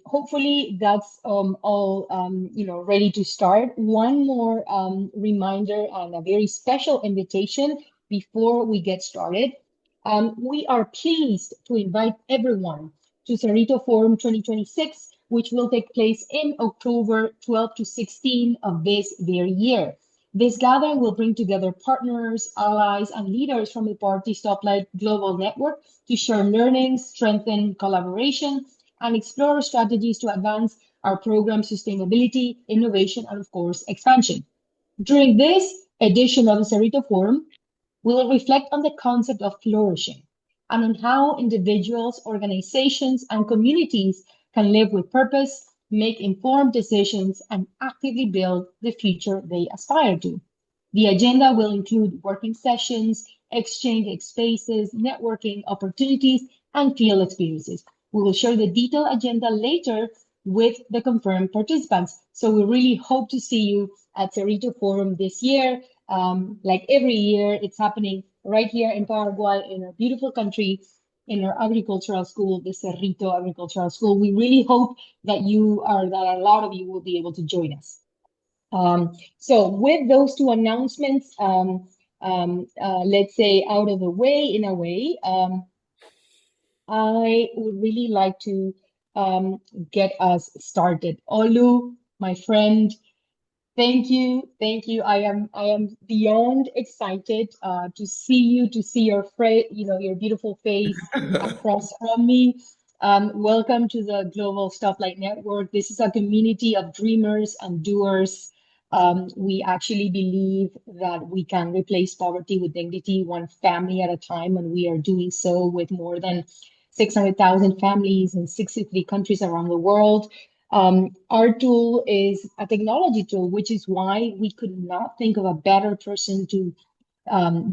hopefully that's all ready to start. One more reminder and a very special invitation before we get started. We are pleased to invite everyone to Cerrito Forum 2026, which will take place in October 12 to 16 of this very year. This gathering will bring together partners, allies, and leaders from the Poverty Stoplight Global Network to share learnings, strengthen collaboration, and explore strategies to advance our program sustainability, innovation, and of course, expansion. During this edition of the Cerrito Forum, we will reflect on the concept of flourishing and on how individuals, organizations, and communities can live with purpose, make informed decisions, and actively build the future they aspire to. The agenda will include working sessions, exchange spaces, networking opportunities, and field experiences. We will share the detailed agenda later with the confirmed participants. So we really hope to see you at Cerrito Forum this year. Like every year, it's happening right here in Paraguay, in our beautiful country, in our agricultural school, the Cerrito Agricultural School. We really hope that that a lot of you will be able to join us. So with those two announcements, let's say out of the way, in a way, I would really like to get us started. Olu, my friend, thank you. I am beyond excited to see you, to see your your beautiful face across from me. Welcome to the Global Stoplight Network. This is a community of dreamers and doers. We actually believe that we can replace poverty with dignity, one family at a time, and we are doing so with more than 600,000 families in 63 countries around the world. Our tool is a technology tool, which is why we could not think of a better person to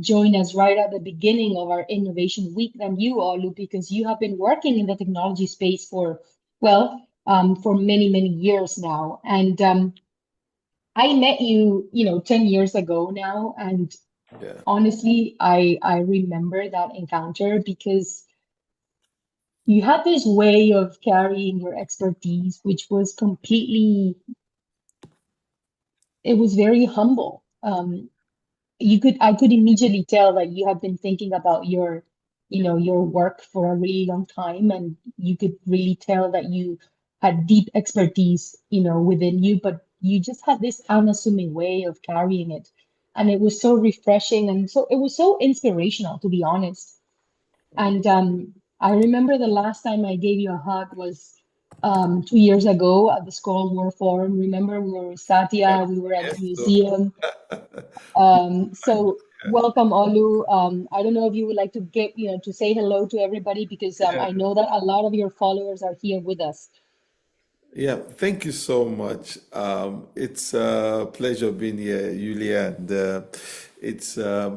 join us right at the beginning of our Innovation Week than you, Olu, because you have been working in the technology space for many, many years now. And I met you, 10 years ago now. And honestly, I remember that encounter because you had this way of carrying your expertise, which was it was very humble. I could immediately tell that you have been thinking about your work for a really long time, and you could really tell that you had deep expertise, within you, but you just had this unassuming way of carrying it. And it was so refreshing, and so it was so inspirational, to be honest. And I remember the last time I gave you a hug was 2 years ago at the Skull War Forum. Remember, we were with Satya, we were at the museum. So welcome, Olu. I don't know if you would like to to say hello to everybody, because I know that a lot of your followers are here with us. Yeah, thank you so much. It's a pleasure being here, Julia, and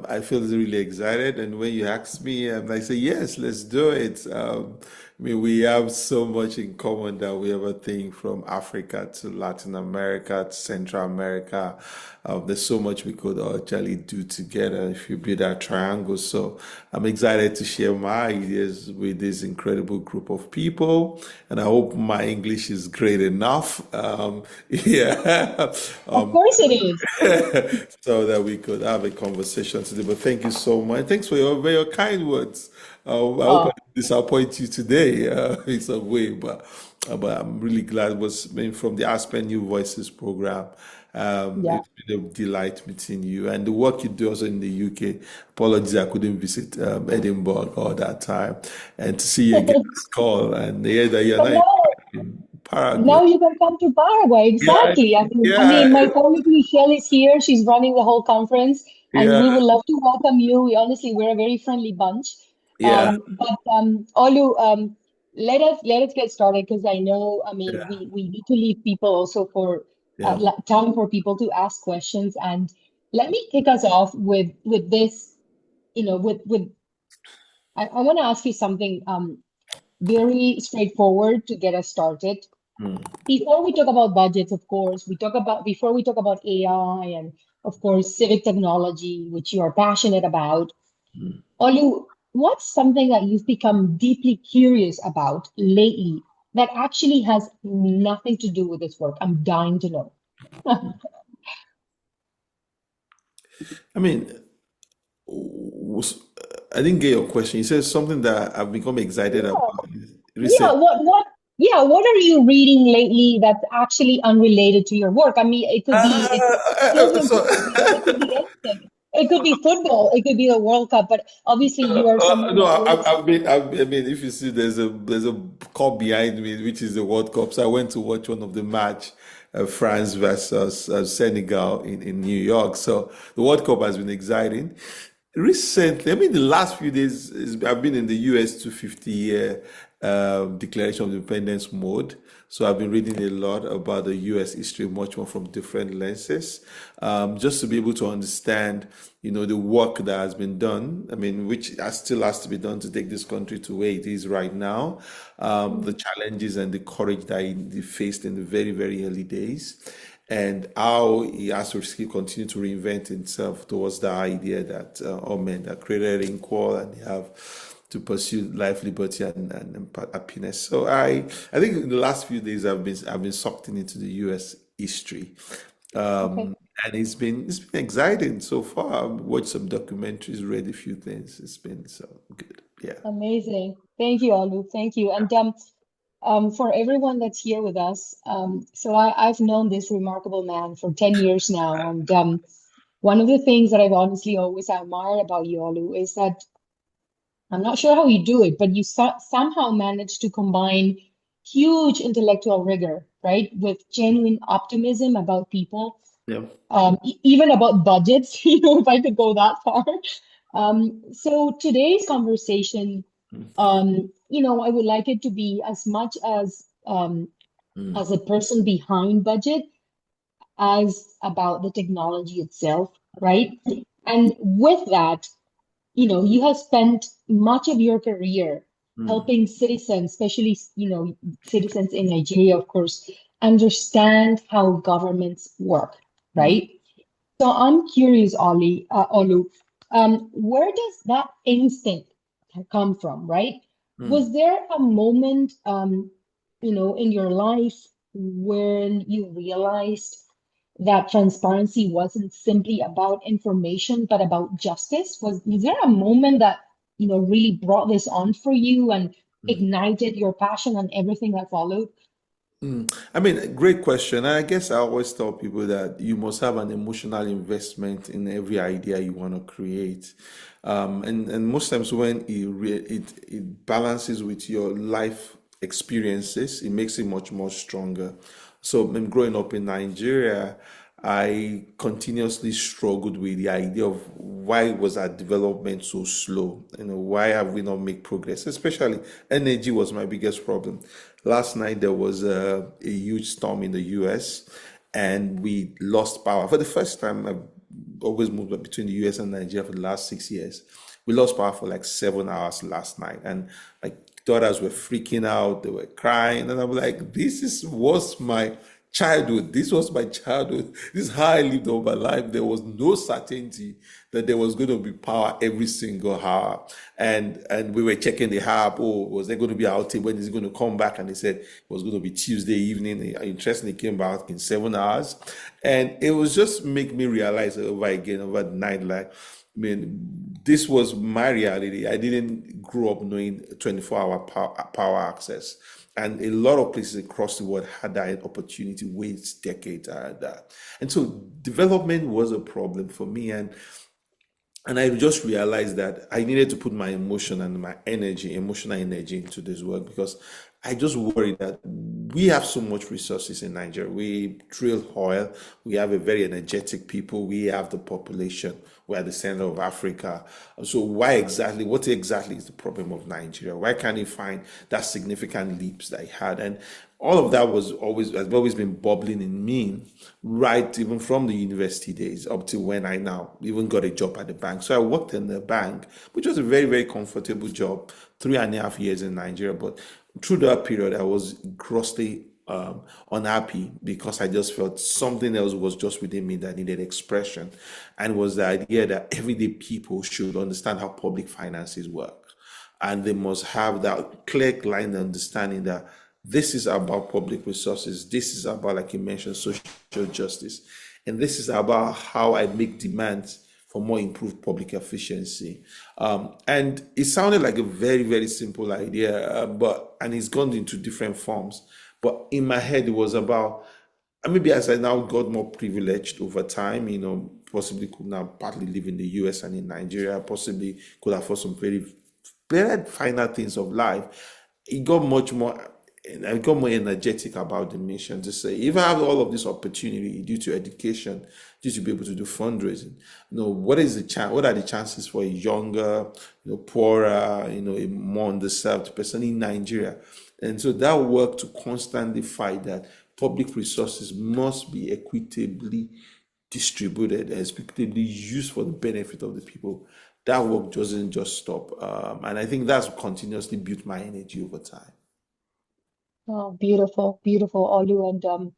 I feel really excited. And when you asked me, I say yes, let's do it. I mean, we have so much in common that we have a thing from Africa to Latin America to Central America. There's so much we could actually do together if you build that triangle. So I'm excited to share my ideas with this incredible group of people, and I hope my English is great enough. Yeah, Of course it is. so that we could have a conversation today. But thank you so much. Thanks for your very kind words. I hope I Oh, didn't disappoint you today in some way, but I'm really glad it was from the Aspen New Voices program. yeah. It's been a delight meeting you, and the work you do also in the UK. Apologies, I couldn't visit Edinburgh all that time, and to see you again this call and hear that you're But not now, in Paraguay. now you can come to Paraguay. Yeah, Exactly. I yeah, mean, my colleague Michelle is here. She's running the whole conference, and we yeah, would love to welcome you. We're a very friendly bunch. yeah, But Olu, let us get started, because I know, I mean, yeah, we need to leave people also for yeah. time for people to ask questions. And let me kick us off with this. With I want to ask you something very straightforward to get us started. Mm, Before we talk about budgets, of course, before we talk about AI and of course civic technology, which you are passionate about, mm. Olu, what's something that you've become deeply curious about lately? that actually has nothing to do with this work? I'm dying to know. I mean, was- I didn't get your question. You said something that I've become excited about Yeah. Yeah, recently. what are you reading lately that's actually unrelated to your work? I mean, it doesn't So, have to be, it could be anything. It could be football, it could be the World Cup, but obviously you are someone no, that lives. I mean, if you see, there's a cup behind me, which is the World Cup. So I went to watch one of the match, France versus Senegal in New York. So the World Cup has been exciting. Recently, I mean, the last few days, I've been in the US 250-year Declaration of Independence mode. So I've been reading a lot about the US history, much more from different lenses, just to be able to understand, the work that has been done. I mean, still has to be done to take this country to where it is right now. The challenges and the courage that he faced in the very, very early days, and how he has to still continue to reinvent himself towards the idea that all men are created equal and they have to pursue life, liberty, and happiness. So I think in the last few days I've been sucked into the U.S. history, Okay. and it's been exciting so far. I've watched some documentaries, read a few things. It's been so good. Yeah. Amazing. Thank you, Olu. Thank you. And for everyone that's here with us, so I've known this remarkable man for 10 years now. And one of the things that I've honestly always admired about you, Olu, is that I'm not sure how you do it, but you somehow manage to combine huge intellectual rigor, right, with genuine optimism about people, Yeah. even about budgets, if I could go that far. So today's conversation, I would like it to be as much as a person behind budget as about the technology itself, right? And with that, you have spent much of your career helping citizens, especially, citizens in Nigeria, of course, understand how governments work, right? So I'm curious, Olu, where does that instinct come from, right? Was there a moment, in your life when you realized that transparency wasn't simply about information, but about justice? Was there a moment that, really brought this on for you and ignited your passion and everything that followed? I mean, great question. I guess I always tell people that you must have an emotional investment in every idea you want to create. And most times when it balances with your life experiences, it makes it much more stronger. So, growing up in Nigeria, I continuously struggled with the idea of why was our development so slow? Why have we not made progress? Especially energy was my biggest problem. Last night there was a huge storm in the US and we lost power. For the first time, I've always moved between the US and Nigeria for the last 6 years. We lost power for like 7 hours last night, and my daughters were freaking out. They were crying, and I'm like, was my childhood. This was my childhood. This is how I lived all my life. There was no certainty that there was going to be power every single hour. And we were checking the app. Oh, was there going to be an outage? When is it going to come back? And they said it was going to be Tuesday evening. Interestingly, it came back in 7 hours. And it was just make me realize over again, over the night, like, I mean, this was my reality. I didn't grow up knowing 24-hour power access. And a lot of places across the world had that opportunity ways, decades I had that. And so development was a problem for me. And I just realized that I needed to put my emotion and my energy, emotional energy into this work because I just worry that we have so much resources in Nigeria. We drill oil. We have a very energetic people. We have the population. We are the center of Africa. So what exactly is the problem of Nigeria? Why can't you find that significant leaps that I had? And all of that has always been bubbling in me, right, even from the university days up to when I now even got a job at the bank. So I worked in the bank, which was a very, very comfortable job, 3.5 years in Nigeria. But through that period, I was grossly unhappy because I just felt something else was just within me that needed expression, and was the idea that everyday people should understand how public finances work, and they must have that clear line understanding that This is about public resources. This is about, like you mentioned, social justice. And this is about how I make demands for more improved public efficiency. And it sounded like a very, very simple idea, and it's gone into different forms. But in my head, it was about, and maybe as I now got more privileged over time, possibly could now partly live in the US and in Nigeria, possibly could afford some very finer things of life. It got much more, I got more energetic about the mission to say, if I have all of this opportunity due to education, due to be able to do fundraising, what is the chance? What are the chances for a younger, poorer, a more underserved person in Nigeria? And so that work to constantly fight that public resources must be equitably distributed and equitably used for the benefit of the people. That work doesn't just stop. And I think that's continuously built my energy over time. Oh, beautiful, beautiful, Olu. And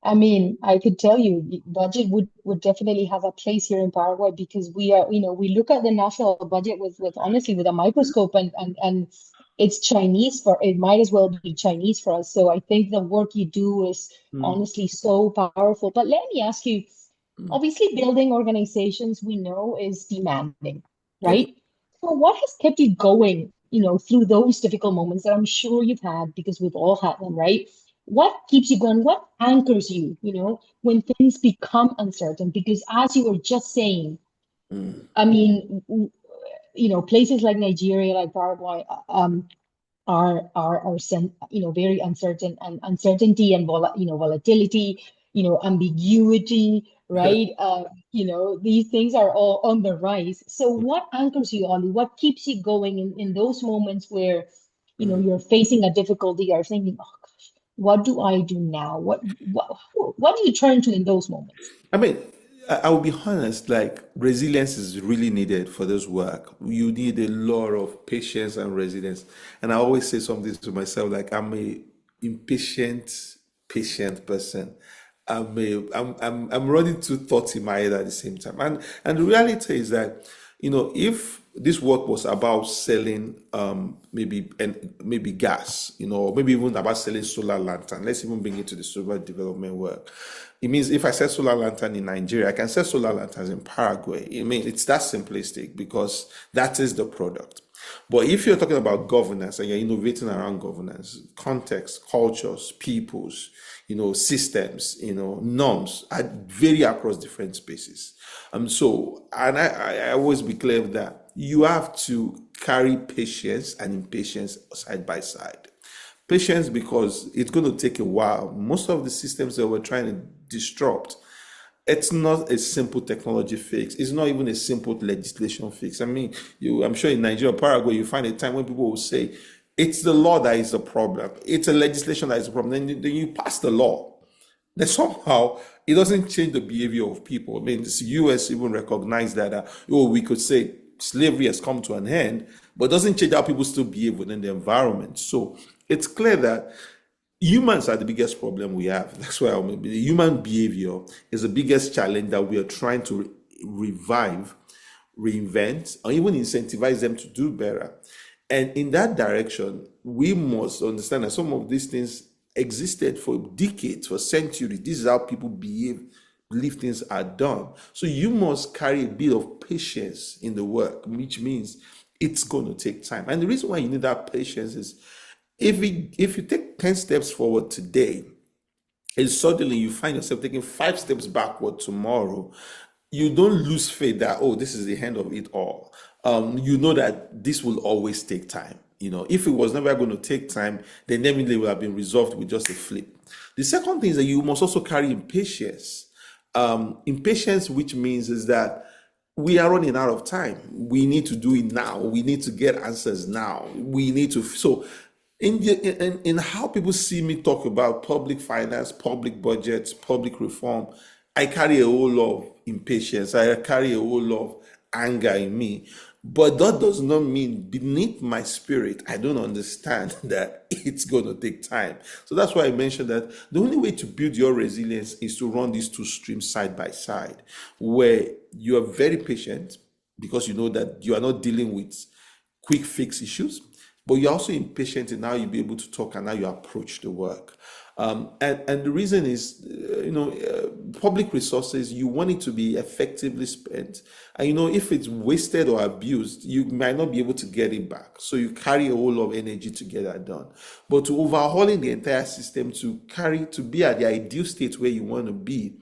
I mean, I could tell you, budget would definitely have a place here in Paraguay because we are, we look at the national budget with honestly with a microscope, and it's Chinese for it might as well be Chinese for us. So I think the work you do is Mm, honestly so powerful. But let me ask you, mm. obviously building organizations we know is demanding, Yep. right? So what has kept you going, through those difficult moments that I'm sure you've had because we've all had them, right? What keeps you going? What anchors you, when things become uncertain? Because as you were just saying, Mm, I mean, places like Nigeria, like Paraguay, very uncertain, and uncertainty and volatility, ambiguity, right? These things are all on the rise. So what anchors you, Ollie? What keeps you going in those moments where you're facing a difficulty or thinking, oh gosh, what do I do now? What do you turn to in those moments? I mean, I will be honest, like resilience is really needed for this work. You need a lot of patience and resilience. And I always say something to myself, like I'm a impatient, patient person. I'm running two thoughts in my head at the same time. And the reality is that, if this work was about selling maybe gas, or maybe even about selling solar lantern, let's even bring it to the solar development work. It means if I sell solar lantern in Nigeria, I can sell solar lanterns in Paraguay. I mean, it's that simplistic because that is the product. But if you're talking about governance and you're innovating around governance, context, cultures, peoples, systems, norms vary across different spaces. I always be clear that you have to carry patience and impatience side by side. Patience because it's going to take a while. Most of the systems that we're trying to disrupt, it's not a simple technology fix. It's not even a simple legislation fix. I mean, I'm sure in Nigeria, Paraguay, you find a time when people will say, it's the law that is the problem. It's a legislation that is the problem. Then you pass the law. Then somehow it doesn't change the behavior of people. I mean, the US even recognized that, we could say slavery has come to an end, but it doesn't change how people still behave within the environment. So it's clear that humans are the biggest problem we have. That's why the human behavior is the biggest challenge that we are trying to revive, reinvent, or even incentivize them to do better. And in that direction, we must understand that some of these things existed for decades, for centuries. This is how people believe things are done. So you must carry a bit of patience in the work, which means it's going to take time. And the reason why you need that patience is if you take 10 steps forward today, and suddenly you find yourself taking 5 steps backward tomorrow, you don't lose faith that, oh, this is the end of it all. You know that this will always take time. If it was never going to take time, then definitely it would have been resolved with just a flip. The second thing is that you must also carry impatience. Impatience, which means is that we are running out of time. We need to do it now. We need to get answers now. We need to. So, in how people see me talk about public finance, public budgets, public reform, I carry a whole lot of impatience. I carry a whole lot of anger in me. But that does not mean beneath my spirit, I don't understand that it's going to take time. So that's why I mentioned that the only way to build your resilience is to run these two streams side by side, where you are very patient because you know that you are not dealing with quick fix issues. but you're also impatient in how you be able to talk and how you approach the work. And the reason is, public resources, you want it to be effectively spent. And, if it's wasted or abused, you might not be able to get it back. So you carry a whole lot of energy to get that done. But to overhauling the entire system to be at the ideal state where you want to be,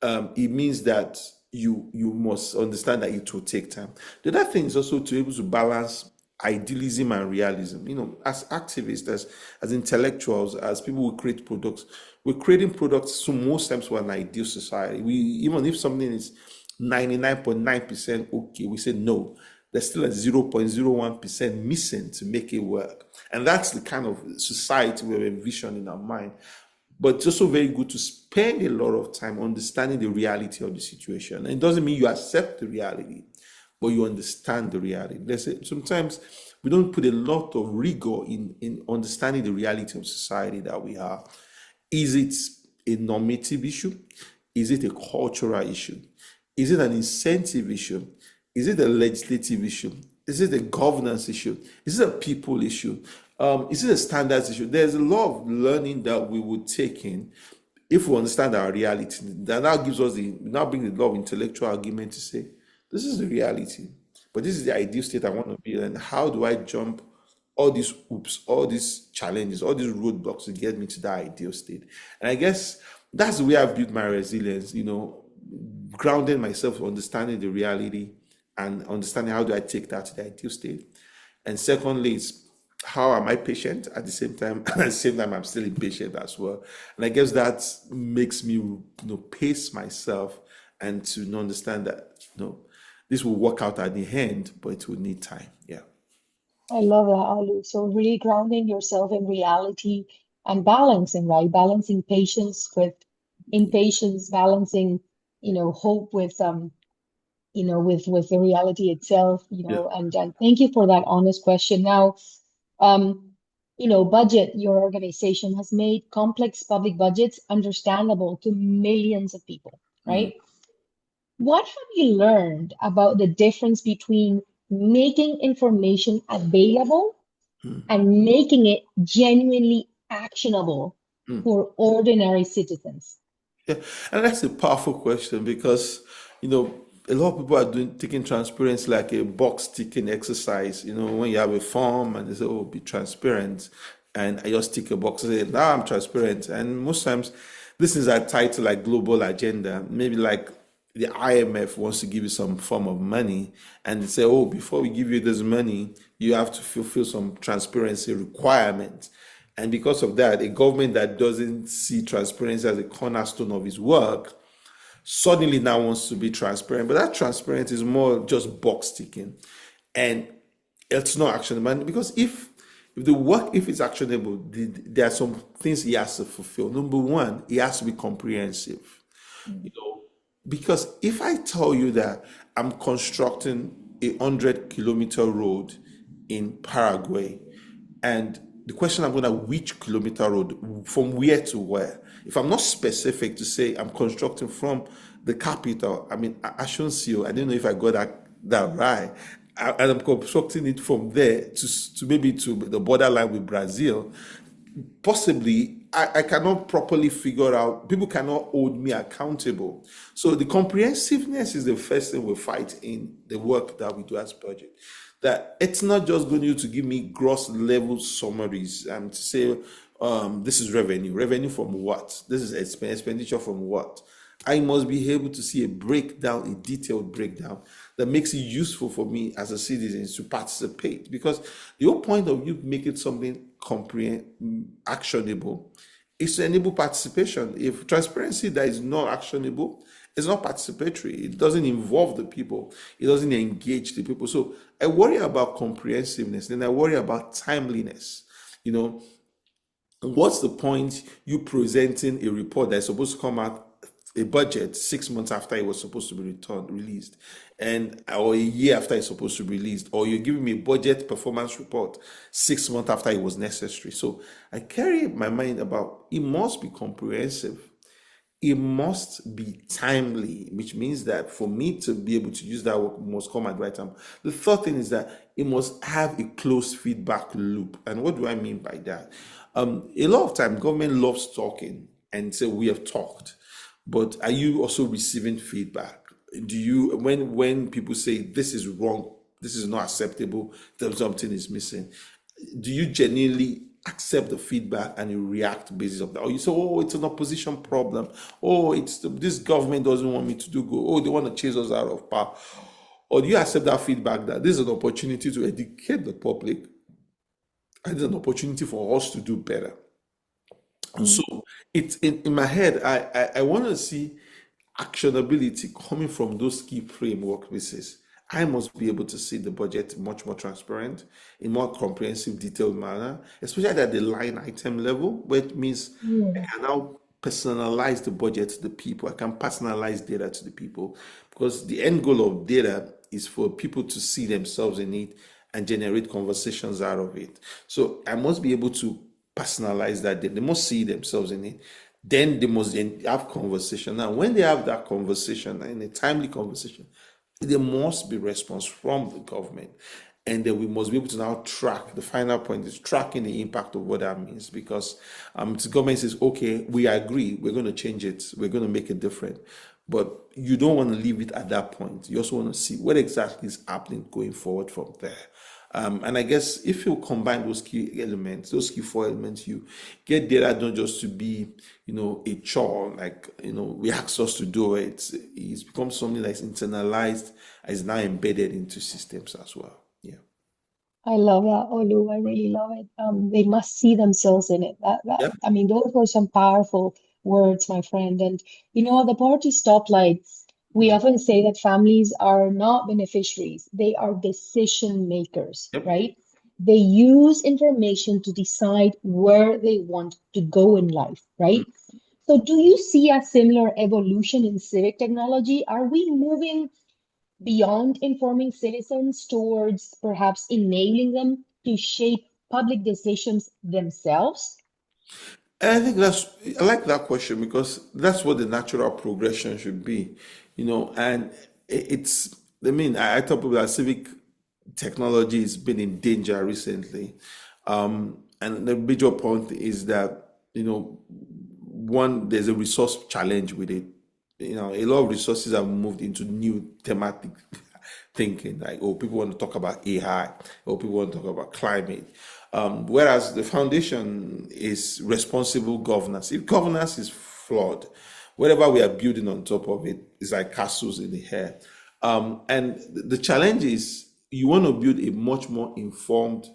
it means that you must understand that it will take time. The other thing is also to be able to balance idealism and realism. As activists, as intellectuals, as people who create products, we're creating products so most times for an ideal society. Even if something is 99.9% okay, we say no. There's still a 0.01% missing to make it work. And that's the kind of society we have envisioned in our mind. But it's also very good to spend a lot of time understanding the reality of the situation. And it doesn't mean you accept the reality, but you understand the reality. Sometimes we don't put a lot of rigor in understanding the reality of society that we have. Is it a normative issue? Is it a cultural issue? Is it an incentive issue? Is it a legislative issue? Is it a governance issue? Is it a people issue? Is it a standards issue? There's a lot of learning that we would take in if we understand our reality. That now gives us now bring the law of intellectual argument to say, this is the reality, but this is the ideal state I want to be in. And how do I jump all these hoops, all these challenges, all these roadblocks to get me to that ideal state? And I guess that's the way I've built my resilience, grounding myself, understanding the reality and understanding how do I take that to the ideal state. And secondly, it's how am I patient at the same time? At the same time, I'm still impatient as well. And I guess that makes me, pace myself and to understand that, this will work out at the end, but it will need time. Yeah. I love that, Olu. So really grounding yourself in reality and balancing, right? Balancing patience with impatience, balancing, hope with with the reality itself, Yeah. and thank you for that honest question. Now, BudgIT, your organization has made complex public budgets understandable to millions of people, Mm. right? What have you learned about the difference between making information available and making it genuinely actionable for ordinary citizens? Yeah, and that's a powerful question because a lot of people are taking transparency like a box ticking exercise. When you have a form and they say, "Oh, be transparent," and I just tick a box and say, "Now I'm transparent." And most times, this is a title like global agenda, maybe like the IMF wants to give you some form of money and they say, "Oh, before we give you this money, you have to fulfill some transparency requirements." And because of that, a government that doesn't see transparency as a cornerstone of its work suddenly now wants to be transparent. But that transparency is more just box ticking. And it's not actionable. And because if it's actionable, there are some things he has to fulfill. Number one, he has to be comprehensive. Because if I tell you that I'm constructing a 100-kilometer road in Paraguay, and the question I'm going to which kilometer road, from where to where? If I'm not specific to say I'm constructing from the capital, I shouldn't see you. I don't know if I got that right. And I'm constructing it from there to maybe to the borderline with Brazil. Possibly, I cannot properly figure out, people cannot hold me accountable. So the comprehensiveness is the first thing we fight in the work that we do as budget. That it's not just going to give me gross level summaries and to say, this is revenue. Revenue from what? This is expenditure from what? I must be able to see a breakdown, a detailed breakdown that makes it useful for me as a citizen to participate. Because the whole point of you making something actionable is to enable participation. If transparency that is not actionable, it's not participatory. It doesn't involve the people. It doesn't engage the people. So I worry about comprehensiveness, and I worry about timeliness. What's the point you presenting a report that's supposed to come out, a budget 6 months after it was supposed to be released, or a year after it's supposed to be released, or you're giving me a budget performance report 6 months after it was necessary? So I carry my mind about it must be comprehensive. it must be timely, which means that for me to be able to use that work must come at the right time. The third thing is that it must have a closed feedback loop. And what do I mean by that? A lot of time, government loves talking and say we have talked, but are you also receiving feedback? Do you, when people say this is wrong, this is not acceptable, that something is missing, do you genuinely accept the feedback and you react basis of that? Or you say, oh, it's an opposition problem. Oh, this government doesn't want me to do good. Oh, they want to chase us out of power. Or do you accept that feedback that this is an opportunity to educate the public and it's an opportunity for us to do better? And so it's in my head, I want to see actionability coming from those key framework pieces. I must be able to see the budget much more transparent, in more comprehensive, detailed manner, especially at the line item level, where it means I Mm. can now personalize the budget to the people. I can personalize data to the people because the end goal of data is for people to see themselves in it and generate conversations out of it. So I must be able to personalize that data. They must see themselves in it. Then they must have conversation. Now, when they have that conversation, in a timely conversation, there must be response from the government. And then we must be able to now track. The final point is tracking the impact of what that means. Because the government says, okay, we agree, we're going to change it, we're going to make it different. But you don't want to leave it at that point. You also want to see what exactly is happening going forward from there. And I guess if you combine those key elements, those key four elements, you get data not just to be, a chore, like, we ask us to do it. It's become something that's internalized, is now embedded into systems as well. Yeah. I love that, Olu. I really love it. They must see themselves in it. Yeah. I mean, those were some powerful words, my friend. And the Poverty Stoplight, we Mm. often say that families are not beneficiaries, they are decision makers, Yep. right? They use information to decide where they want to go in life, right? So, do you see a similar evolution in civic technology? Are we moving beyond informing citizens towards perhaps enabling them to shape public decisions themselves? And I like that question because that's what the natural progression should be, and it's, I mean, I tell people that civic technology has been in danger recently. And the major point is that, one, there's a resource challenge with it. A lot of resources have moved into new thematic thinking, like, oh, people want to talk about AI, or people want to talk about climate. Whereas the foundation is responsible governance. If governance is flawed, whatever we are building on top of it is like castles in the air. And the challenge is you want to build a much more informed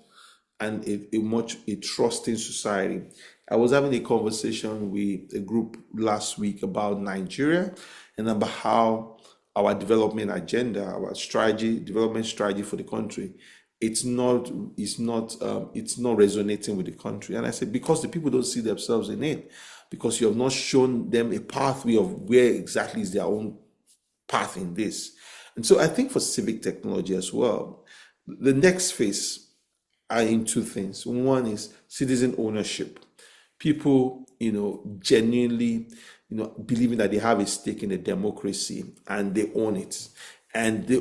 and a trusting society. I was having a conversation with a group last week about Nigeria and about how our development agenda, our strategy, development strategy for the country, it's not resonating with the country. And I said, because the people don't see themselves in it, because you have not shown them a pathway of where exactly is their own path in this. And so I think for civic technology as well, the next phase are in two things. One is citizen ownership. People, genuinely, believing that they have a stake in a democracy and they own it. And the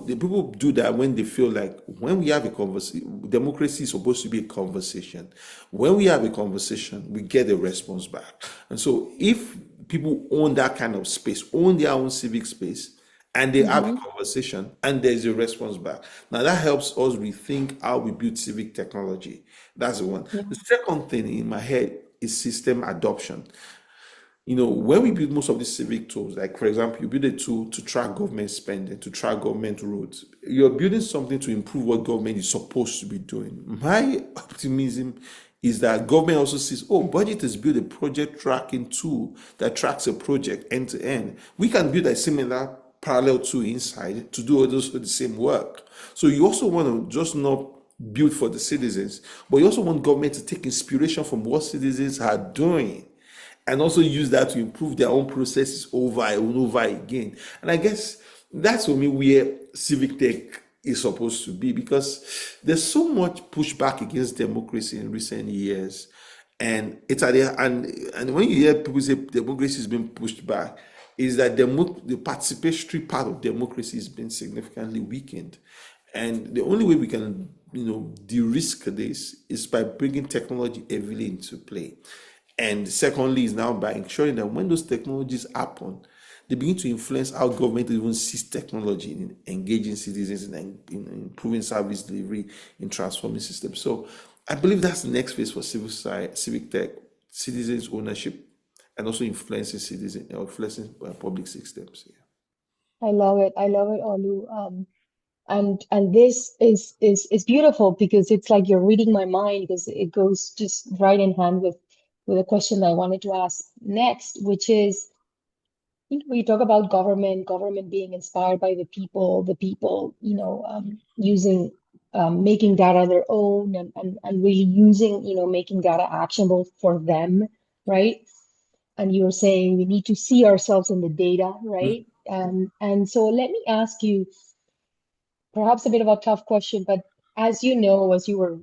people do that when they feel like when we have a conversation, democracy is supposed to be a conversation. When we have a conversation, we get a response back. And so if people own that kind of space, own their own civic space, and they have a Hmm. conversation and there's a response back. Now that helps us rethink how we build civic technology. That's the one. Yeah. The second thing in my head is system adoption. When we build most of these civic tools, like for example, you build a tool to track government spending, to track government roads, you're building something to improve what government is supposed to be doing. My optimism is that government also sees, oh, budget has built a project tracking tool that tracks a project end to end. We can build a similar parallel tool inside to do all those the same work. So you also want to just not build for the citizens, but you also want government to take inspiration from what citizens are doing and also use that to improve their own processes over and over again. And I guess that's for me where civic tech is supposed to be because there's so much pushback against democracy in recent years. And it's at the, and when you hear people say democracy is being pushed back, is that the participatory part of democracy has been significantly weakened. And the only way we can, de-risk this is by bringing technology heavily into play. And secondly, is now by ensuring that when those technologies happen, they begin to influence how government even sees technology in engaging citizens in improving service delivery, in transforming systems. So I believe that's the next phase for civil society, civic tech, citizens' ownership, and also influencing public systems. Yeah. I love it. I love it, Olu. And this is beautiful because it's like you're reading my mind because it goes just right in hand with a question that I wanted to ask next, which is, we talk about government being inspired by the people, using making data their own and really using, making data actionable for them, right? And you were saying we need to see ourselves in the data, Mm, right? And so let me ask you perhaps a bit of a tough question, but as you know, as you were,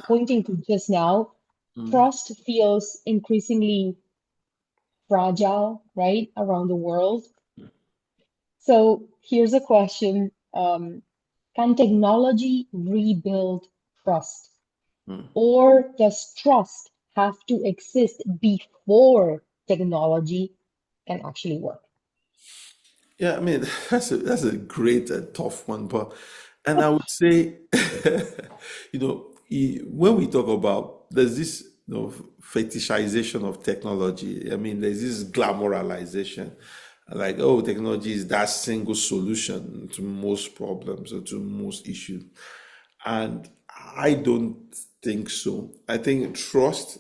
pointing to just now, mm, trust feels increasingly fragile, right, around the world. So here's a question. Can technology rebuild trust? mm. Or does trust have to exist before technology can actually work? Yeah, I mean that's a great and tough one, but and I would say, when we talk about there's this fetishization of technology. I mean, there's this glamorization, like oh, technology is that single solution to most problems or to most issues, and I don't think so. I think trust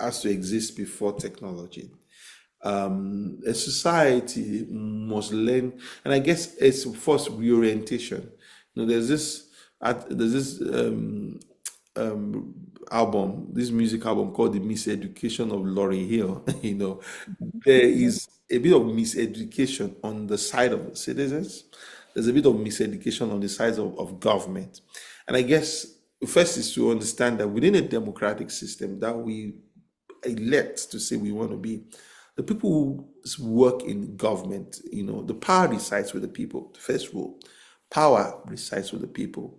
has to exist before technology. A society must learn, and I guess it's first reorientation. There's this album, this music album called The Miseducation of Lauryn Hill. There Mhm. is a bit of miseducation on the side of the citizens. There's a bit of miseducation on the side of government. And I guess first is to understand that within a democratic system that we elect to say we want to be, the people who work in government, the power resides with the people. The first rule, power resides with the people.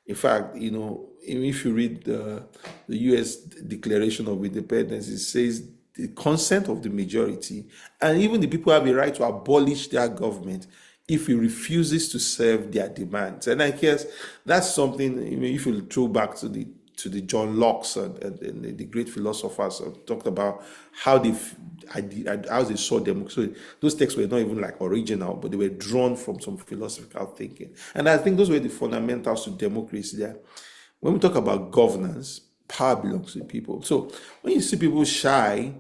In fact, if you read the U.S. Declaration of Independence, it says the consent of the majority, and even the people have a right to abolish their government if it refuses to serve their demands. And I guess that's something, if you throw back to the John Locke's and the great philosophers talked about how how they saw democracy. So those texts were not even like original, but they were drawn from some philosophical thinking. And I think those were the fundamentals to democracy there. When we talk about governance, power belongs to the people. So when you see people shy,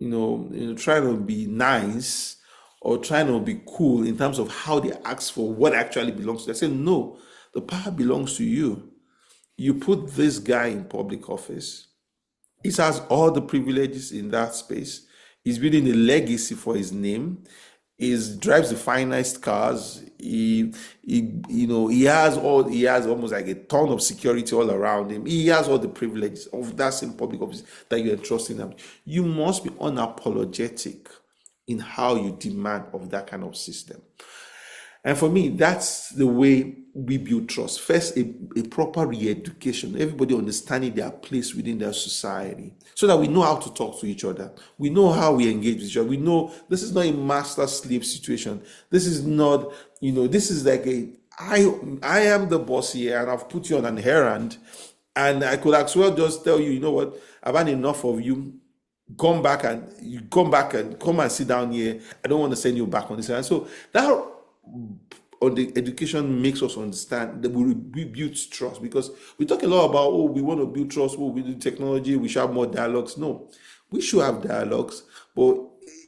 trying to be nice or trying to be cool in terms of how they ask for what actually belongs to them, I say, no, the power belongs to you. You put this guy in public office. He has all the privileges in that space. He's building a legacy for his name. He drives the finest cars. He has almost like a ton of security all around him. He has all the privileges of that same public office that you're entrusting him. You must be unapologetic in how you demand of that kind of system. And for me, that's the way we build trust. First, a proper re-education, everybody understanding their place within their society, so that we know how to talk to each other. We know how we engage with each other. We know this is not a master-slave situation. This is not, this is like I am the boss here and I've put you on an errand. And I could as well just tell you, you know what, I've had enough of you. Come back and come and sit down here. I don't want to send you back on this. And so that on the education makes us understand that we build trust, because we talk a lot about, oh, we want to build trust, oh, we do technology, we should have more dialogues. No, we should have dialogues, but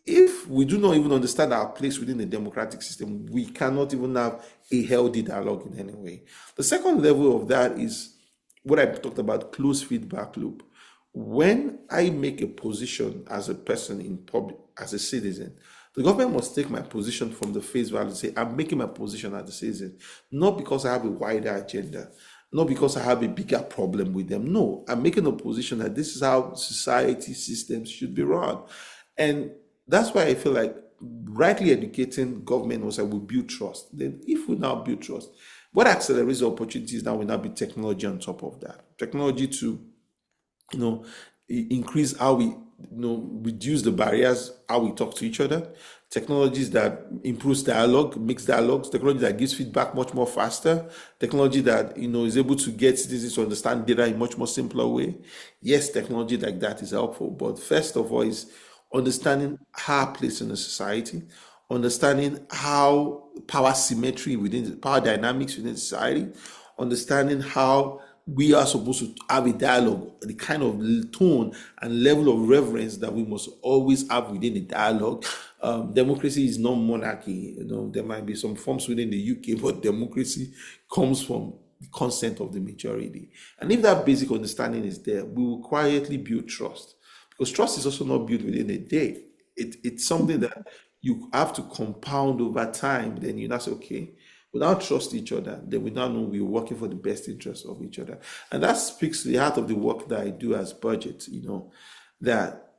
if we do not even understand our place within the democratic system, we cannot even have a healthy dialogue in any way. The second level of that is what I talked about, closed feedback loop. When I make a position as a person in public, as a citizen, the government must take my position from the face value and say, I'm making my position as a citizen, not because I have a wider agenda. not because I have a bigger problem with them. No, I'm making a position that this is how society systems should be run. And that's why I feel like rightly educating government also will build trust. Then if we now build trust, what accelerates the opportunities now will now be technology on top of that. Technology to you know increase how we reduce the barriers how we talk to each other, technologies that improves dialogue, makes dialogues, technology that gives feedback much more faster, technology that is able to get citizens to understand data in much more simpler way. Yes, technology like that is helpful, but first of all is understanding our place in a society, understanding how power symmetry within power dynamics within society, understanding how we are supposed to have a dialogue, the kind of tone and level of reverence that we must always have within the dialogue. Democracy is not monarchy. There might be some forms within the UK, but democracy comes from the consent of the majority. And if that basic understanding is there, we will quietly build trust. Because trust is also not built within a day. It's something that you have to compound over time. Then that's okay. We now trust each other. Then we now know we're working for the best interest of each other. And that speaks to the heart of the work that I do as budget, that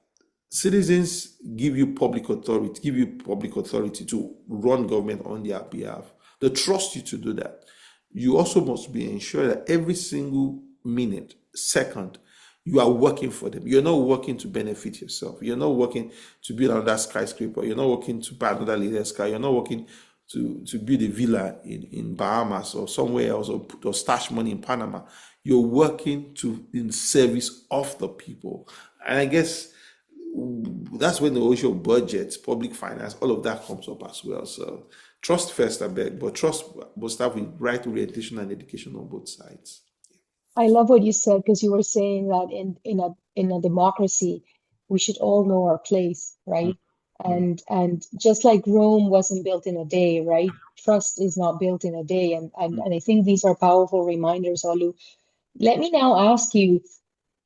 citizens give you public authority to run government on their behalf. They trust you to do that. You also must be ensured that every single minute, second, you are working for them. You're not working to benefit yourself. You're not working to build another skyscraper. You're not working to buy another latest car. You're not working to build a villa in Bahamas or somewhere else, or stash money in Panama. You're working in service of the people. And I guess that's when the issue of budgets, public finance, all of that comes up as well. So trust first, I beg, but trust must start with right orientation and education on both sides. I love what you said because you were saying that in a democracy, we should all know our place, right? Mm. And just like Rome wasn't built in a day, right? Trust is not built in a day. And I think these are powerful reminders, Olu. Let me now ask you,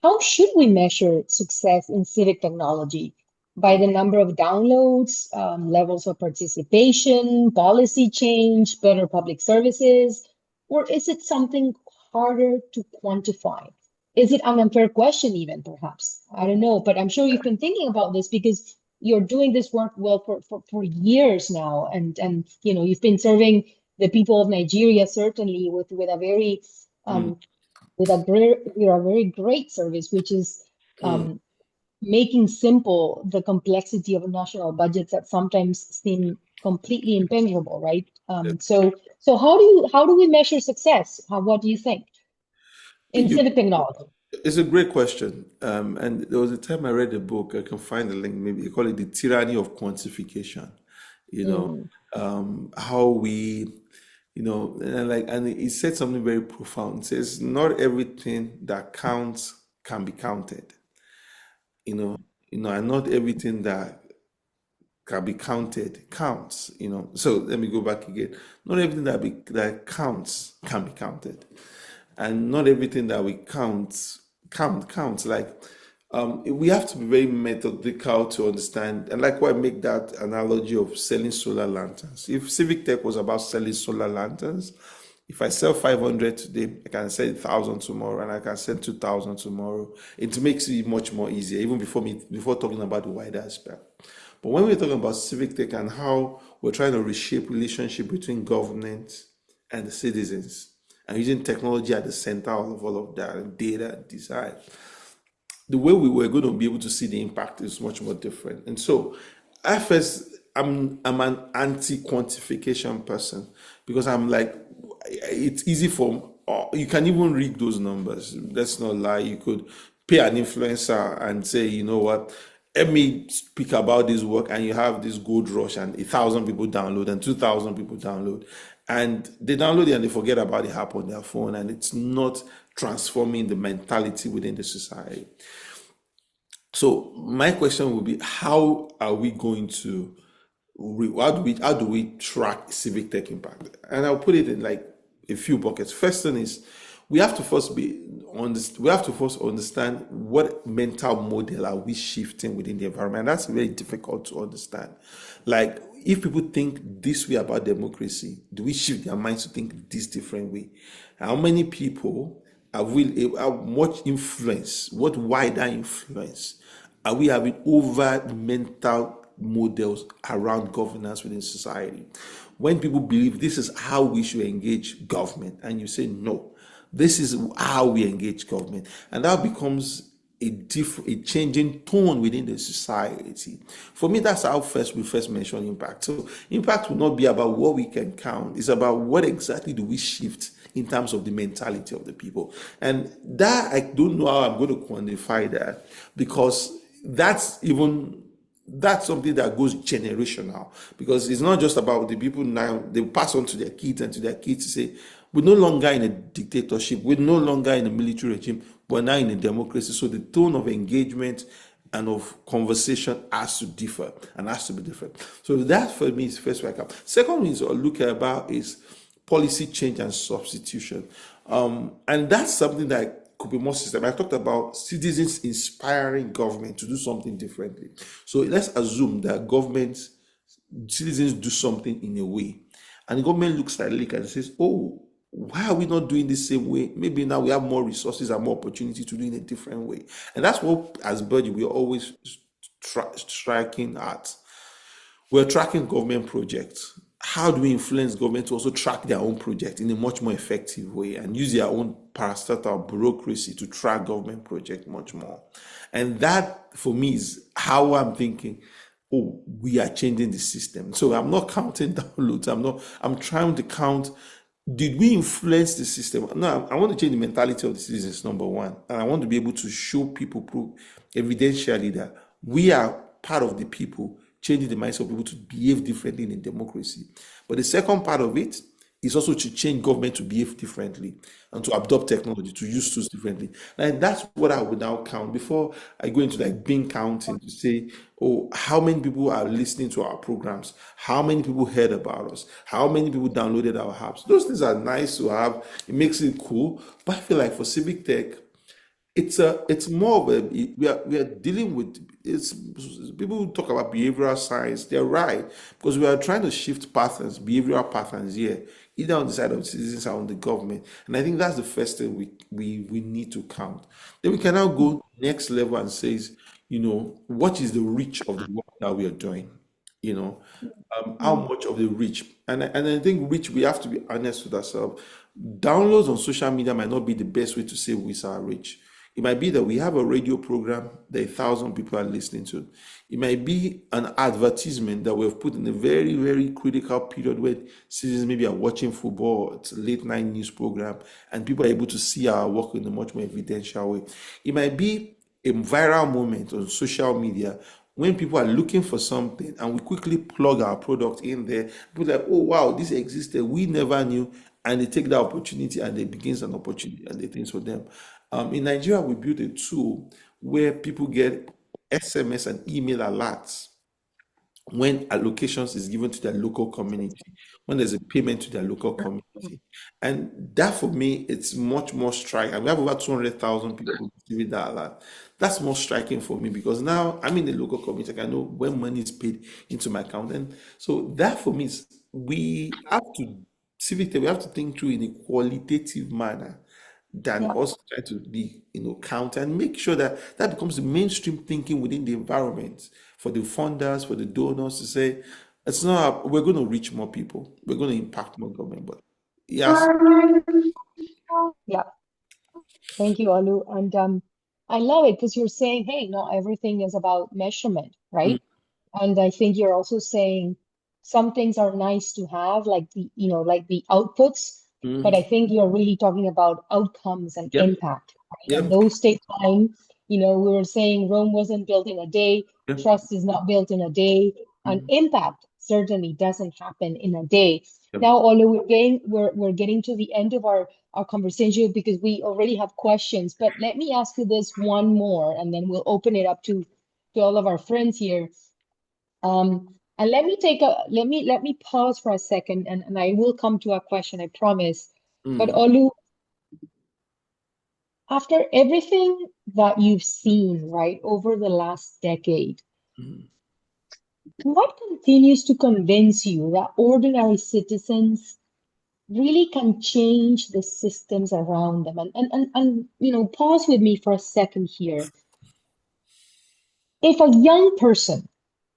how should we measure success in civic technology? By the number of downloads, levels of participation, policy change, better public services, or is it something harder to quantify? Is it an unfair question, even perhaps? I don't know, but I'm sure you've been thinking about this because you're doing this work well for years now, and you've been serving the people of Nigeria certainly with a very Mm. very great service, which is Mm. making simple the complexity of national budgets that sometimes seem completely impenetrable, right? So how do we measure success? What do you think in You, civic technology? it's a great question. And there was a time I read a book, I can find the link, maybe you call it The Tyranny of Quantification. You know, Mm, how we, and he said something very profound. It says, not everything that counts can be counted, and not everything that can be counted counts. So let me go back again. Not everything that counts can be counted, and not everything that we counts. Like we have to be very methodical to understand, and like why I make that analogy of selling solar lanterns. If Civic Tech was about selling solar lanterns, if I sell 500 today, I can sell 1,000 tomorrow, and I can sell 2,000 tomorrow. It makes it much more easier, even before talking about the wider aspect. But when we're talking about civic tech and how we're trying to reshape relationship between government and the citizens, and using technology at the center of all of that, and data and design, the way we were going to be able to see the impact is much more different. And so, at first, I'm an anti-quantification person because I'm like, it's easy for you can even read those numbers. Let's not lie. You could pay an influencer and say, you know what, let me speak about this work, and you have this gold rush, and 1,000 people download, and 2,000 people download, and they download it and they forget about the app on their phone, and it's not transforming the mentality within the society. So my question would be, how are we going to how do we track civic tech impact? And I'll put it in like a few buckets. First thing is we have to first understand what mental model are we shifting within the environment. That's very difficult to understand. Like if people think this way about democracy, do we shift their minds to think this different way? How many people have much influence, what wider influence are we having over the mental models around governance within society? When people believe this is how we should engage government, and you say no, this is how we engage government, and that becomes a changing tone within the society. For me, that's how we first mention impact. So impact will not be about what we can count. It's about what exactly do we shift in terms of the mentality of the people. And that, I don't know how I'm going to quantify that, because that's something that goes generational, because it's not just about the people now. They pass on to their kids and to their kids to say, we're no longer in a dictatorship, we're no longer in a military regime, we're now in a democracy. So the tone of engagement and of conversation has to differ and has to be different. So that for me is first wake up. Second one is look about is policy change and substitution. And that's something that could be more system. I talked about citizens inspiring government to do something differently. So let's assume that citizens do something in a way, and the government looks at it and says, "Oh, why are we not doing the same way? Maybe now we have more resources and more opportunity to do it in a different way." And that's what, as budget, we're always striking at. We're tracking government projects. How do we influence government to also track their own project in a much more effective way and use their own parastatal bureaucracy to track government project much more? And that, for me, is how I'm thinking, oh, we are changing the system. So I'm not counting downloads. I'm trying to count, did we influence the system? No, I want to change the mentality of the citizens, number one. And I want to be able to show people, prove evidentially that we are part of the people, changing the mindset of people to behave differently in a democracy. But the second part of it is also to change government to behave differently and to adopt technology, to use tools differently. And that's what I would now count before I go into like being counting to say, oh, how many people are listening to our programs? How many people heard about us? How many people downloaded our apps? Those things are nice to have. It makes it cool. But I feel like for civic tech, it's more of a we are dealing with, it's people who talk about behavioral science, they're right, because we are trying to shift patterns, behavioral patterns here, either on the side of citizens or on the government. And I think that's the first thing we need to count. Then we can now go next level and says, what is the reach of the work that we are doing? You know, how Mm. much of the reach, and I think reach, we have to be honest with ourselves. Downloads on social media might not be the best way to say with our reach. It might be that we have a radio program that 1,000 people are listening to. It might be an advertisement that we've put in a very, very critical period where citizens maybe are watching football, it's a late night news program, and people are able to see our work in a much more evidential way. It might be a viral moment on social media when people are looking for something and we quickly plug our product in there. People are like, oh wow, this existed, we never knew, and they take that opportunity and it begins an opportunity and they things for them. In Nigeria, we built a tool where people get SMS and email alerts when allocations is given to their local community, when there's a payment to their local community. And that for me, it's much more striking. And we have over 200,000 people receiving that alert. That's more striking for me because now I'm in the local community. I know when money is paid into my account. And so that for me is civic, we have to think through in a qualitative manner than Yeah. us try to be, count and make sure that that becomes the mainstream thinking within the environment for the funders, for the donors to say, it's not, we're going to reach more people, we're going to impact more government. But yes, Yeah. Thank you, Olu. And I love it because you're saying, hey, not everything is about measurement, mm, right? And I think you're also saying some things are nice to have, like like the outputs, but I mm, think you're really talking about outcomes and yep, impact, right? And yep, those take time. We were saying Rome wasn't built in a day, yep, trust is not built in a day, and mm, impact certainly doesn't happen in a day. yep, Now, Olu, we're getting to the end of our conversation because we already have questions, but let me ask you this one more, and then we'll open it up to all of our friends here. And let me pause for a second, and I will come to a question, I promise. But mm, Olu, after everything that you've seen, right, over the last decade, mm. what continues to convince you that ordinary citizens really can change the systems around them. And pause with me for a second here. If a young person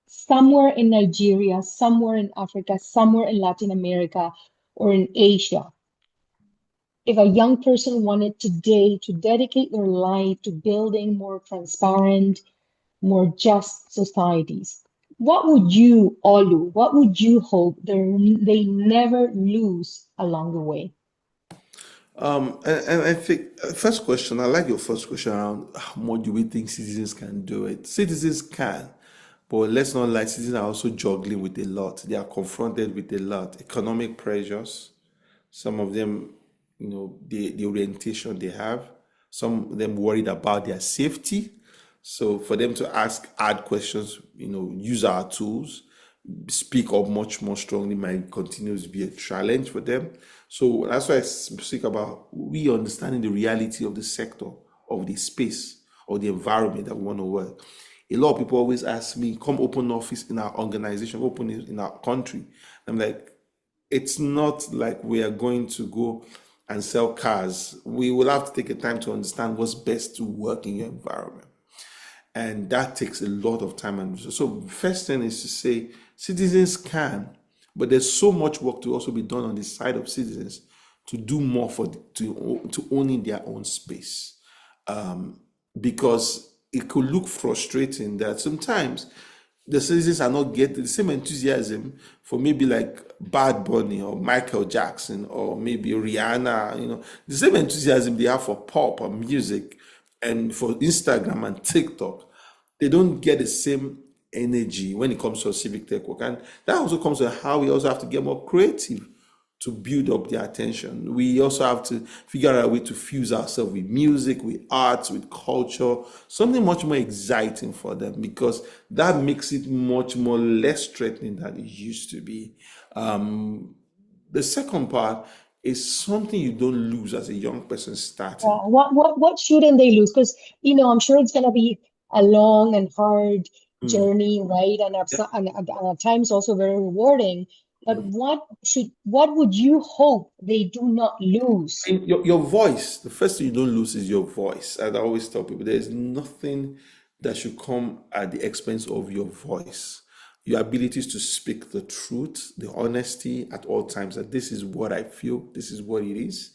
somewhere in Nigeria, somewhere in Africa, somewhere in Latin America, or in Asia, if a young person wanted today to dedicate their life to building more transparent, more just societies, what would you, Olu, what would you hope they never lose along the way? And I think first question, I like your first question around how much do we think citizens can do it? Citizens can, but let's not lie, citizens are also juggling with a lot. They are confronted with a lot. Economic pressures, some of them, the orientation they have, some of them worried about their safety. So for them to ask hard questions, use our tools, speak up much more strongly might continue to be a challenge for them. So that's why I speak about we understanding the reality of the sector, of the space, or the environment that we want to work. A lot of people always ask me, come open office in our organization, open it in our country. I'm like, it's not like we are going to go and sell cars. We will have to take a time to understand what's best to work in your environment. And that takes a lot of time and resources. So first thing is to say citizens can, but there's so much work to also be done on the side of citizens to do more to owning their own space, because it could look frustrating that sometimes the citizens are not getting the same enthusiasm for maybe like Bad Bunny or Michael Jackson or maybe Rihanna, the same enthusiasm they have for pop or music and for Instagram and TikTok. They don't get the same energy when it comes to civic tech work. And that also comes to how we also have to get more creative to build up their attention. We also have to figure out a way to fuse ourselves with music, with arts, with culture, something much more exciting for them because that makes it much more less threatening than it used to be. The second part is something you don't lose as a young person starting. What shouldn't they lose? Because I'm sure it's gonna be a long and hard journey, right? And at times also very rewarding. But what would you hope they do not lose? Your voice, the first thing you don't lose is your voice. And I always tell people there's nothing that should come at the expense of your voice. Your abilities to speak the truth, the honesty at all times, that this is what I feel, this is what it is.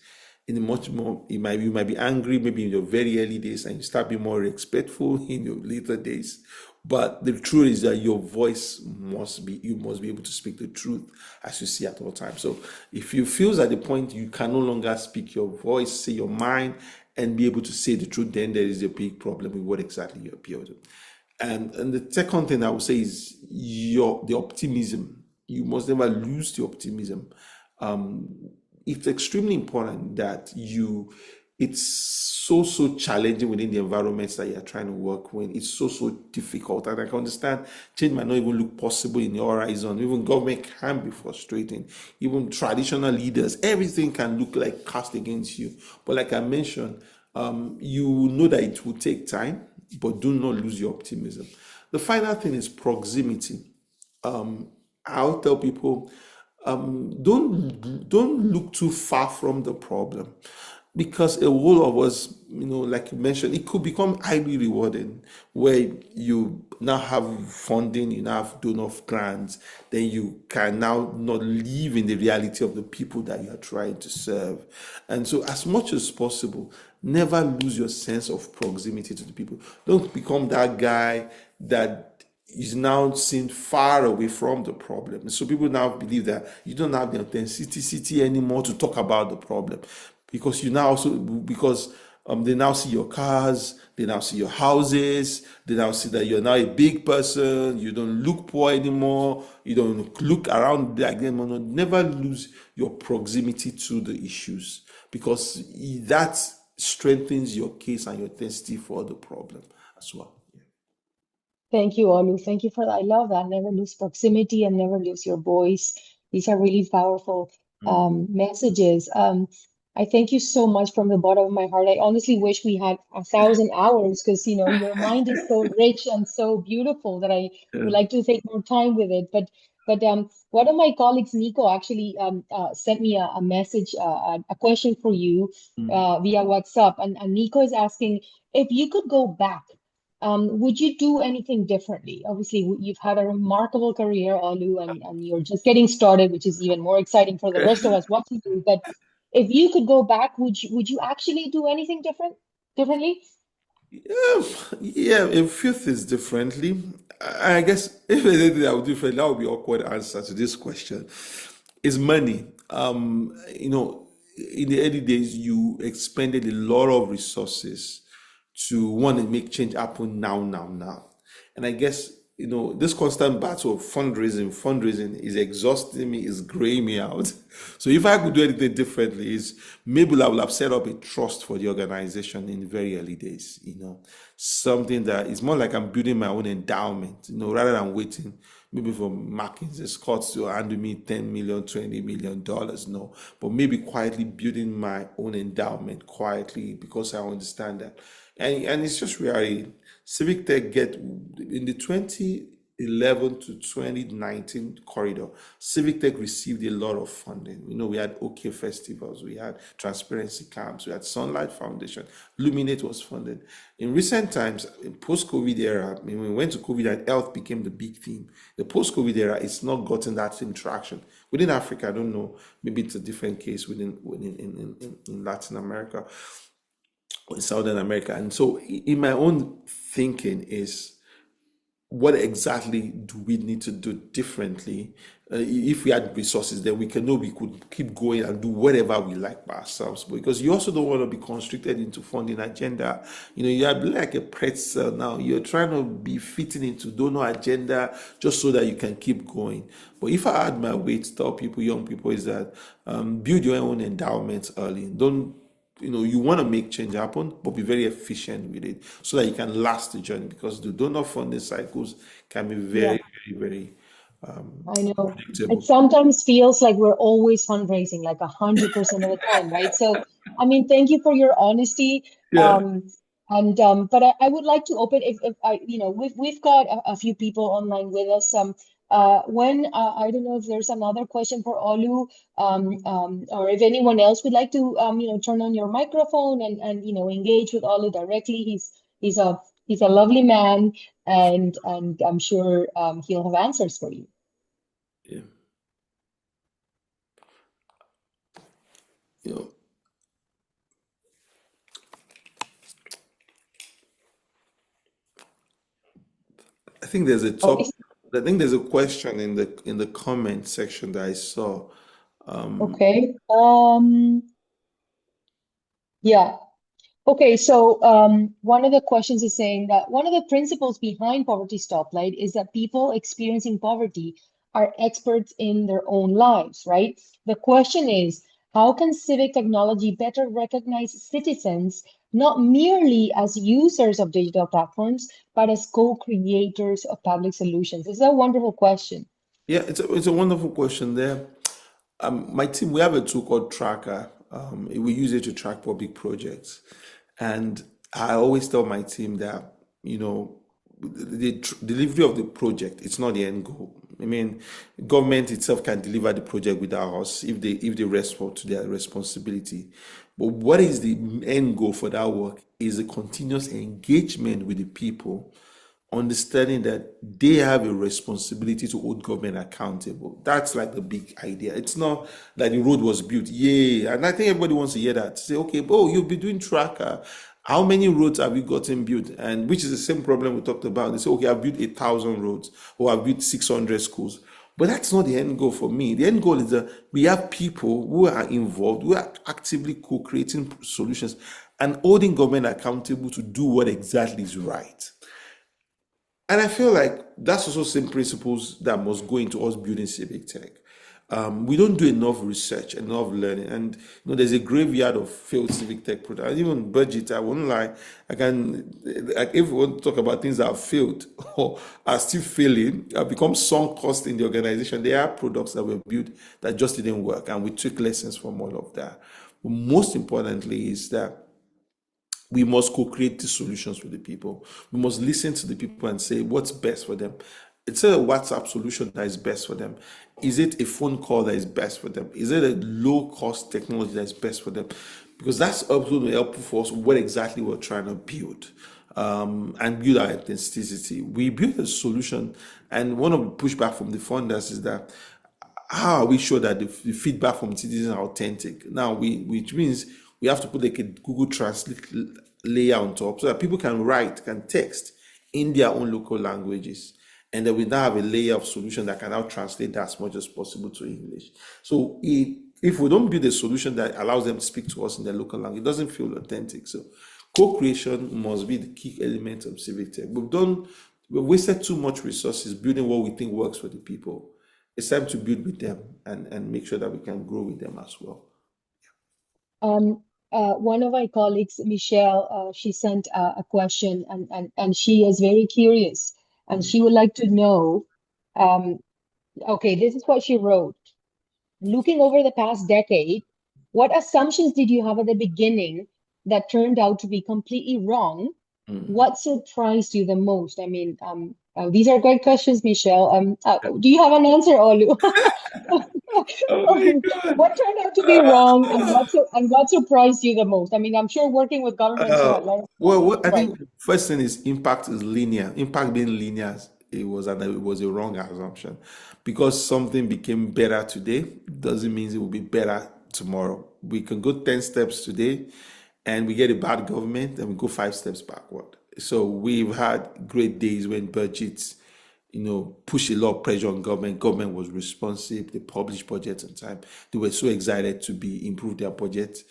In a much more, you might be angry maybe in your very early days and you start being more respectful in your later days. But the truth is that your voice you must be able to speak the truth as you see at all times. So if you feel at the point you can no longer speak your voice, say your mind, and be able to say the truth, then there is a big problem with what exactly you're building. And the second thing I would say is the optimism. You must never lose the optimism. It's extremely important that it's so challenging within the environments that you're trying to work with. It's so difficult. And I can understand change might not even look possible in your horizon. Even government can be frustrating. Even traditional leaders, everything can look like cast against you. But like I mentioned, you know that it will take time, but do not lose your optimism. The final thing is proximity. I'll tell people, don't look too far from the problem because a whole of us, like you mentioned, it could become highly rewarding where you now have funding, you now have donor grants, then you can now not live in the reality of the people that you are trying to serve. And so as much as possible, never lose your sense of proximity to the people. Don't become that guy that is now seen far away from the problem. So people now believe that you don't have the authenticity anymore to talk about the problem because they now see your cars, they now see your houses, they now see that you're now a big person, you don't look poor anymore, you don't look around like them. Never lose your proximity to the issues because that strengthens your case and your authenticity for the problem as well. Thank you, Olu. Thank you for that. I love that. Never lose proximity and never lose your voice. These are really powerful messages. I thank you so much from the bottom of my heart. I honestly wish we had 1,000 hours because your mind is so rich and so beautiful that I would like to take more time with it. But But one of my colleagues, Nico, actually sent me a message, a question for you via WhatsApp. And Nico is asking if you could go back, would you do anything differently? Obviously, you've had a remarkable career, Olu, and you're just getting started, which is even more exciting for the rest of us watching you. But if you could go back, would you actually do anything differently? Yeah, a few things differently. I guess if there's anything I would do differently, that would be awkward answer to this question. Is money. In the early days, you expended a lot of resources to want to make change happen now, now, now. And I guess, this constant battle of fundraising is exhausting me, is graying me out. So if I could do anything differently, is maybe I would have set up a trust for the organization in the very early days, something that is more like I'm building my own endowment, rather than waiting maybe for McKinsey Scott to handle me 10 million, $20 million. No, but maybe quietly building my own endowment quietly because I understand that. And it's just reality. Civic Tech get in the 2011 to 2019 corridor. Civic Tech received a lot of funding. We had OK festivals, we had transparency camps, we had Sunlight Foundation, Luminate was funded. In recent times, in post-COVID era, when we went to COVID and health became the big theme. The post-COVID era, it's not gotten that same traction. Within Africa, I don't know, maybe it's a different case in Latin America, in Southern America. And so in my own thinking is, what exactly do we need to do differently? If we had resources, then we could keep going and do whatever we like by ourselves. Because you also don't want to be constricted into funding agenda. You are like a pretzel now. You're trying to be fitting into donor agenda just so that you can keep going. But if I had my way to tell people, young people, is that build your own endowments early. Don't you want to make change happen, but be very efficient with it so that you can last the journey, because the donor funding cycles can be Yeah. very, very, very I know. It predictable. sometimes feels like we're always fundraising, like 100% of the time, right? So, I mean, thank you for your honesty. Yeah. Um, and but I would like to open if I, we've got a few people online with us. When I don't know if there's another question for Olu, or if anyone else would like to, turn on your microphone and engage with Olu directly. He's a lovely man, and I'm sure he'll have answers for you. Yeah. You know, I think there's a Oh, top. I think there's a question in the comment section that I saw. okay. Yeah. Okay, so one of the questions is saying that one of the principles behind Poverty Stoplight is that people experiencing poverty are experts in their own lives, right? The question is, how can civic technology better recognize citizens not merely as users of digital platforms, but as co-creators of public solutions? It's a wonderful question. Yeah, it's a wonderful question there. My team, we have a tool called Tracker. We use it to track public projects. And I always tell my team that, the delivery of the project, it's not the end goal. I mean, government itself can deliver the project without us if they respond to their responsibility. But what is the end goal for that work is a continuous engagement with the people, understanding that they have a responsibility to hold government accountable. That's like the big idea. It's not that the road was built, yay. And I think everybody wants to hear that. Say, okay, oh, you'll be doing tracker. How many roads have you gotten built? And which is the same problem we talked about. They say, okay, I've built 1,000 roads or I've built 600 schools. But that's not the end goal for me. The end goal is that we have people who are involved, who are actively co-creating solutions and holding government accountable to do what exactly is right. And I feel like that's also same principles that must go into us building civic tech. We don't do enough research, enough learning, and there's a graveyard of failed civic tech products. And even budget, I won't lie. I can, like, if we want to talk about things that have failed or are still failing, have become sunk cost in the organization. There are products that were built that just didn't work, and we took lessons from all of that. But most importantly, is that we must co-create these solutions with the people. We must listen to the people and say what's best for them. It's a WhatsApp solution that is best for them? Is it a phone call that is best for them? Is it a low cost technology that is best for them? Because that's also going to help for us what exactly we're trying to build, and build our authenticity. We built a solution, and one of the pushback from the funders is that how are we sure that the feedback from citizens are authentic? Now, which means we have to put like a Google Translate layer on top so that people can write, can text in their own local languages. And then we now have a layer of solution that can now translate that as much as possible to English. So if we don't build a solution that allows them to speak to us in their local language, it doesn't feel authentic. So co-creation must be the key element of civic tech. We've wasted too much resources building what we think works for the people. It's time to build with them and make sure that we can grow with them as well. One of my colleagues, Michelle, she sent a question, and she is very curious, and she would like to know, um, okay, this is what she wrote. Looking over the past decade, what assumptions did you have at the beginning that turned out to be completely wrong? What surprised you the most? I mean, these are great questions, Michelle. Do you have an answer, Olu? Oh my What turned out to be wrong, and what surprised you the most? I mean, I'm sure working with governments for Uh, a long well, time, I right? think first thing is impact is linear. Impact being linear, it was a wrong assumption, because something became better today doesn't mean it will be better tomorrow. We can go 10 steps today, and we get a bad government, and we go 5 steps backward. So we've had great days when budgets, push a lot of pressure on government. Government was responsive. They published budgets on time. They were so excited to be improve their budget,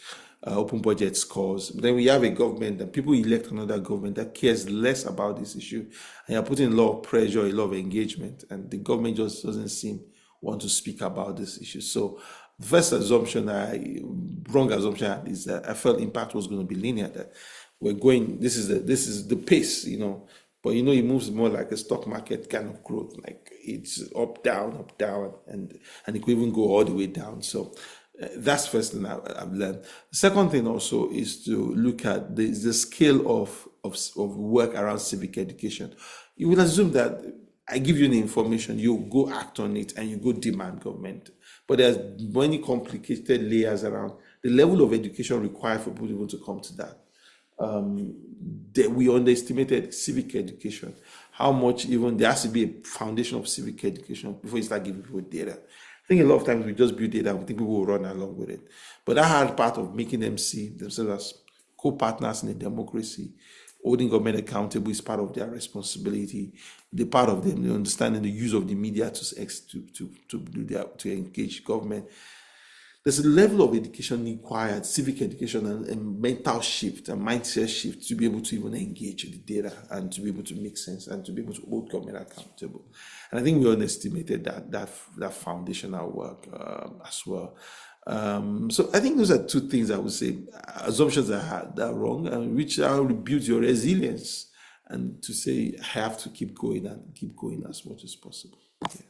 open budget scores. But then we have a government that people elect another government that cares less about this issue, and you're putting a lot of pressure, a lot of engagement, and the government just doesn't seem want to speak about this issue. So the first wrong assumption is that I felt impact was going to be linear. That we're going, this is the pace, but it moves more like a stock market kind of growth. Like it's up, down, and it could even go all the way down. So that's first thing I've learned. The second thing also is to look at the scale of work around civic education. You will assume that I give you the information, you go act on it, and you go demand government. But there's many complicated layers around the level of education required for people to come to that. That we underestimated civic education. How much even there has to be a foundation of civic education before you start giving people data. I think a lot of times we just build data and we think people will run along with it. But that hard part of making them see themselves as co-partners in a democracy, holding government accountable is part of their responsibility. The part of them, understanding the use of the media to engage government. There's a level of education required, civic education and mental shift and mindset shift to be able to even engage with the data and to be able to make sense and to be able to hold government accountable. And I think we underestimated that foundational work as well. So I think those are two things I would say, assumptions I had that are wrong, and which I would build your resilience and to say I have to keep going and keep going as much as possible. Yeah.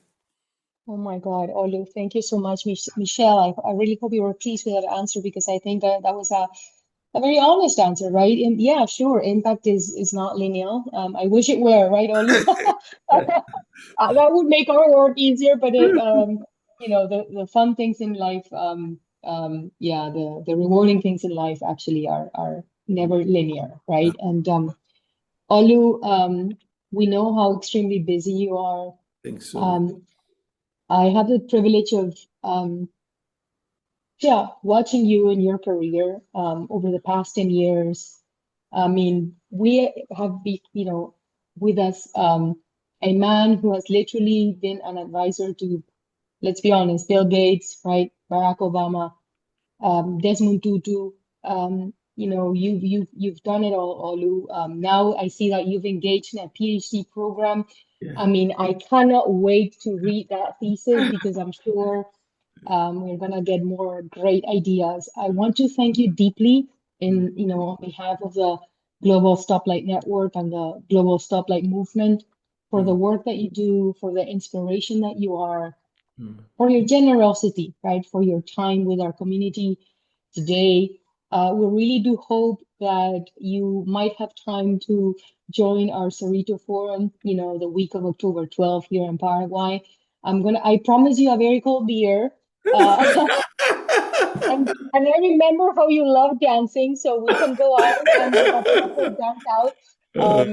Oh my God, Olu, thank you so much, Michelle. I really hope you were pleased with that answer, because I think that was a very honest answer, right? And yeah, sure, impact is not linear. I wish it were, right, Olu? That would make our work easier, but the fun things in life, yeah, the rewarding things in life actually are never linear, right? And Olu, we know how extremely busy you are. I think so. Um, I have the privilege of yeah, watching you in your career over the past 10 years. I mean, we have with us a man who has literally been an advisor to, let's be honest, Bill Gates, right? Barack Obama, Desmond Tutu. You've done it all, Olu. Now I see that you've engaged in a PhD program. Yeah. I mean, I cannot wait to read that thesis, because I'm sure we're gonna get more great ideas. I want to thank you deeply on behalf of the Global Stoplight Network and the Global Stoplight Movement, for the work that you do, for the inspiration that you are, for your generosity, right? For your time with our community today. We really do hope that you might have time to join our Cerrito Forum, the week of October 12th here in Paraguay. I promise you a very cold beer. And I remember how you love dancing, so we can go out and dance out. Uh,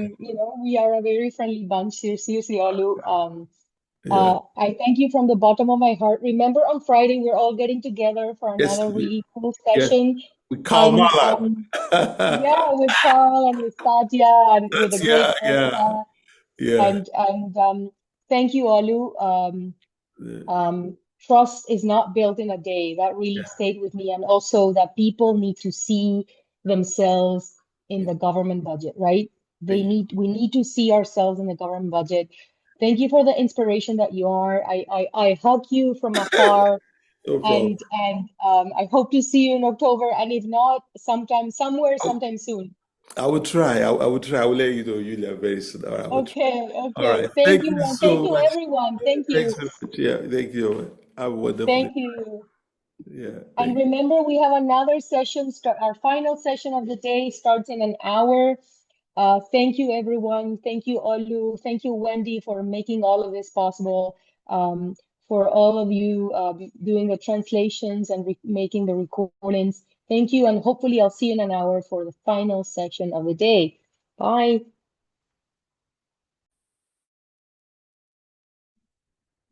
We are a very friendly bunch. Seriously, Olu. yeah. I thank you from the bottom of my heart. Remember, on Friday, we're all getting together for Yes, another really cool yes. session. We call And Malan. yeah, with Carl and with Satya and with the That's great yeah, Erica. yeah, And thank you, Olu. yeah, Trust is not built in a day. That really stayed with me. And also that people need to see themselves in yeah. the government budget, right? Thank you. We need to see ourselves in the government budget. Thank you for the inspiration that you are. I hug you from afar, No problem. and I hope to see you in October. And if not, sometime, somewhere, sometime soon. I will try. I will try. I will let you know, Julia, very soon. All right, I will try. Okay, All okay. right. Thank Thank you, you and thank so you, much. everyone. Thank Thanks you. so much. Yeah, thank you. Have a wonderful day. Thank you. Yeah, And thank you. remember, we have another session. Our final session of the day starts in an hour. Thank you, everyone. Thank you, Olu. Thank you, Wendy, for making all of this possible. For all of you doing the translations and making the recordings. Thank you, and hopefully I'll see you in an hour for the final section of the day. Bye.